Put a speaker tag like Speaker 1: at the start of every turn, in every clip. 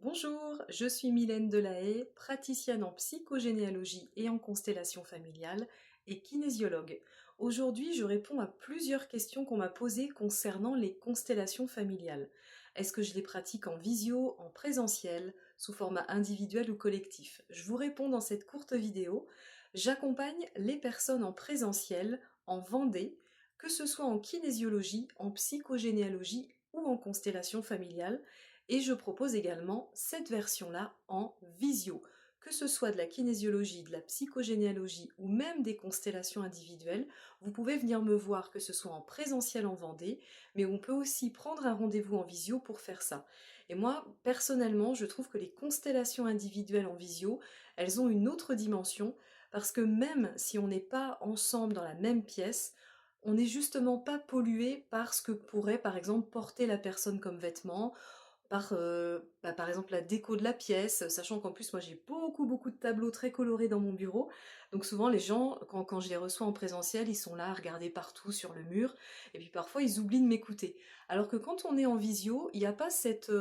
Speaker 1: Bonjour, je suis Mylène Delahaye, praticienne en psychogénéalogie et en constellation familiale et kinésiologue. Aujourd'hui, je réponds à plusieurs questions qu'on m'a posées concernant les constellations familiales. Est-ce que je les pratique en visio, en présentiel, sous format individuel ou collectif? Je vous réponds dans cette courte vidéo. J'accompagne les personnes en présentiel, en Vendée, que ce soit en kinésiologie, en psychogénéalogie ou en constellation familiale. Et je propose également cette version-là en visio, que ce soit de la kinésiologie, de la psychogénéalogie ou même des constellations individuelles. Vous pouvez venir me voir, que ce soit en présentiel en Vendée, mais on peut aussi prendre un rendez-vous en visio pour faire ça. Et moi, personnellement, je trouve que les constellations individuelles en visio, elles ont une autre dimension, parce que même si on n'est pas ensemble dans la même pièce, on n'est justement pas pollué par ce que pourrait par exemple porter la personne comme vêtement, par exemple la déco de la pièce, sachant qu'en plus moi j'ai beaucoup de tableaux très colorés dans mon bureau, donc souvent les gens, quand je les reçois en présentiel, ils sont là à regarder partout sur le mur, et puis parfois ils oublient de m'écouter. Alors que quand on est en visio, il n'y a pas cette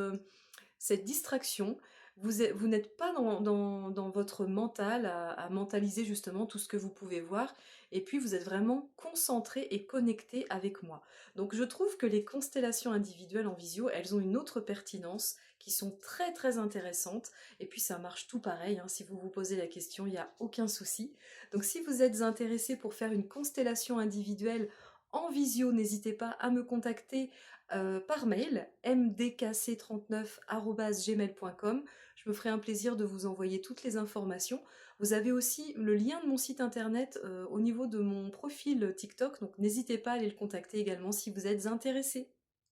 Speaker 1: distraction, vous n'êtes pas dans votre mental à mentaliser justement tout ce que vous pouvez voir, et puis vous êtes vraiment concentré et connecté avec moi. Donc je trouve que les constellations individuelles en visio, elles ont une autre pertinence, qui sont très intéressantes, et puis ça marche tout pareil, hein. Si vous vous posez la question, il n'y a aucun souci. Donc si vous êtes intéressé pour faire une constellation individuelle en visio, n'hésitez pas à me contacter par mail mdkc39@gmail.com. Je me ferai un plaisir de vous envoyer toutes les informations. Vous avez aussi le lien de mon site internet au niveau de mon profil TikTok, donc n'hésitez pas à aller le contacter également si vous êtes intéressé.